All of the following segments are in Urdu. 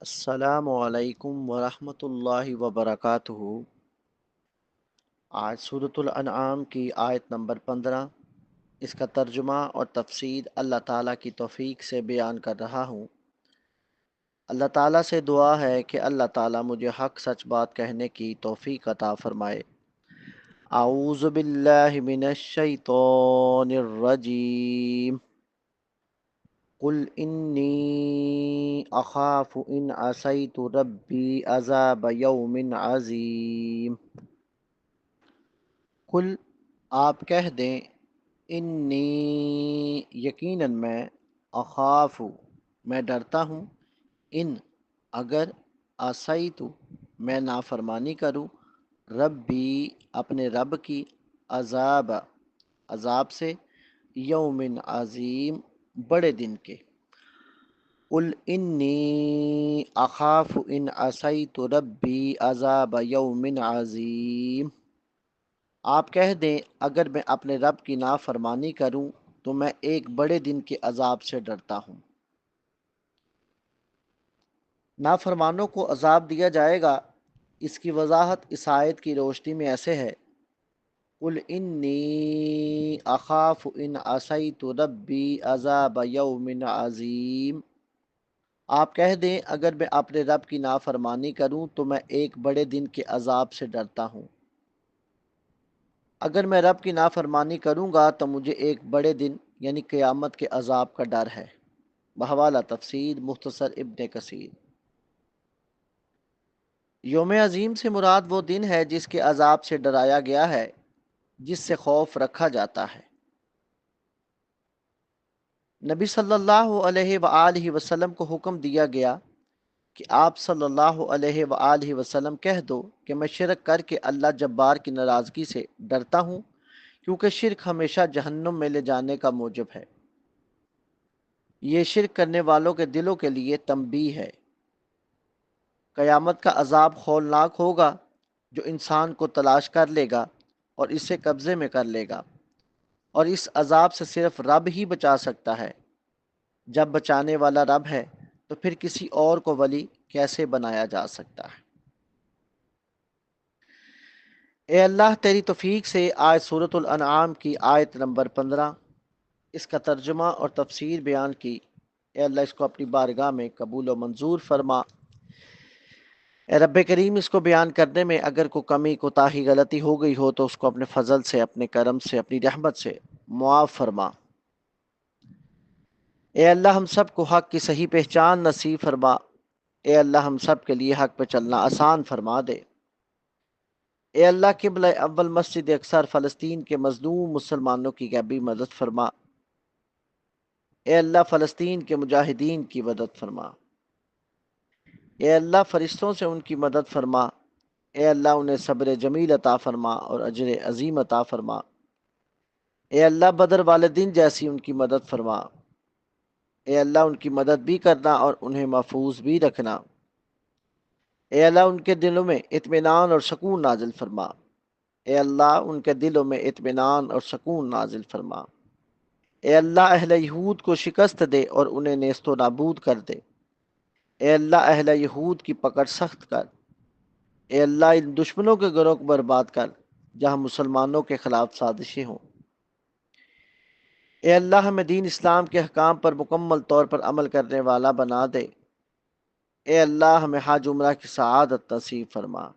السلام علیکم ورحمۃ اللہ وبرکاتہ۔ آج سورۃ الانعام کی آیت نمبر 15، اس کا ترجمہ اور تفسیر اللہ تعالیٰ کی توفیق سے بیان کر رہا ہوں۔ اللہ تعالیٰ سے دعا ہے کہ اللہ تعالیٰ مجھے حق سچ بات کہنے کی توفیق عطا فرمائے۔ اعوذ باللہ من الشیطان الرجیم۔ قل انی اخاف ان عصیت ربی عذاب یوم عظیم۔ قل آپ کہہ دیں، انی یقیناً میں، اخاف میں ڈرتا ہوں، ان اگر، عصیت میں نافرمانی کروں، ربی اپنے رب کی، عذاب سے، یوم عظیم بڑے دن کے۔ قل انی اخاف ان عصیت ربی عذاب یوم عظیم۔ آپ کہہ دیں، اگر میں اپنے رب کی نافرمانی کروں تو میں ایک بڑے دن کے عذاب سے ڈرتا ہوں۔ نافرمانوں کو عذاب دیا جائے گا، اس کی وضاحت اس آیت کی روشنی میں ایسے ہے: قل انی اخاف ان عصیت ربی عذاب یوم عظیم۔ آپ کہہ دیں، اگر میں اپنے رب کی نافرمانی کروں تو میں ایک بڑے دن کے عذاب سے ڈرتا ہوں۔ اگر میں رب کی نافرمانی کروں گا تو مجھے ایک بڑے دن یعنی قیامت کے عذاب کا ڈر ہے۔ بحوالہ تفسیر مختصر ابن کثیر۔ یوم عظیم سے مراد وہ دن ہے جس کے عذاب سے ڈرایا گیا ہے، جس سے خوف رکھا جاتا ہے۔ نبی صلی اللہ علیہ وآلہ وسلم کو حکم دیا گیا کہ آپ صلی اللہ علیہ وآلہ وسلم کہہ دو کہ میں شرک کر کے اللہ جبار کی ناراضگی سے ڈرتا ہوں، کیونکہ شرک ہمیشہ جہنم میں لے جانے کا موجب ہے۔ یہ شرک کرنے والوں کے دلوں کے لیے تنبیہ ہے۔ قیامت کا عذاب ہولناک ہوگا جو انسان کو تلاش کر لے گا اور اسے قبضے میں کر لے گا، اور اس عذاب سے صرف رب ہی بچا سکتا ہے۔ جب بچانے والا رب ہے تو پھر کسی اور کو ولی کیسے بنایا جا سکتا ہے؟ اے اللہ، تیری توفیق سے آج سورۃ الانعام کی آیت نمبر 15، اس کا ترجمہ اور تفسیر بیان کی۔ اے اللہ، اس کو اپنی بارگاہ میں قبول و منظور فرما۔ اے رب کریم، اس کو بیان کرنے میں اگر کوئی کمی کوتاہی غلطی ہو گئی ہو تو اس کو اپنے فضل سے، اپنے کرم سے، اپنی رحمت سے معاف فرما۔ اے اللہ، ہم سب کو حق کی صحیح پہچان نصیب فرما۔ اے اللہ، ہم سب کے لیے حق پہ چلنا آسان فرما دے۔ اے اللہ، قبلہ اول مسجد اقصی فلسطین کے مظلوم مسلمانوں کی غیبی مدد فرما۔ اے اللہ، فلسطین کے مجاہدین کی مدد فرما۔ اے اللہ، فرشتوں سے ان کی مدد فرما۔ اے اللہ، انہیں صبر جمیل عطا فرما اور اجر عظیم عطا فرما۔ اے اللہ، بدر والے دن جیسی ان کی مدد فرما۔ اے اللہ، ان کی مدد بھی کرنا اور انہیں محفوظ بھی رکھنا۔ اے اللہ، ان کے دلوں میں اطمینان اور سکون نازل فرما۔ اے اللہ، ان کے دلوں میں اطمینان اور سکون نازل فرما۔ اے اللہ، اہل یہود کو شکست دے اور انہیں نیست و نابود کر دے۔ اے اللہ، اہل یہود کی پکڑ سخت کر۔ اے اللہ، ان دشمنوں کے گروہ کو برباد کر جہاں مسلمانوں کے خلاف سازشیں ہوں۔ اے اللہ، ہمیں دین اسلام کے احکام پر مکمل طور پر عمل کرنے والا بنا دے۔ اے اللہ، ہمیں حج عمرہ کی سعادت نصیب فرما۔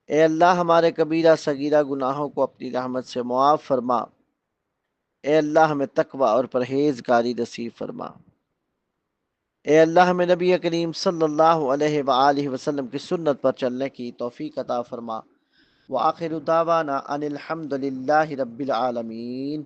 اے اللہ، ہمارے کبیرہ صغیرہ گناہوں کو اپنی رحمت سے معاف فرما۔ اے اللہ، ہمیں تقوی اور پرہیزگاری نصیب فرما۔ اے اللہ، ہمیں نبی کریم صلی اللہ علیہ وآلہ وسلم کی سنت پر چلنے کی توفیق عطا فرما۔ وآخر دعوانا ان الحمد للہ رب العالمین۔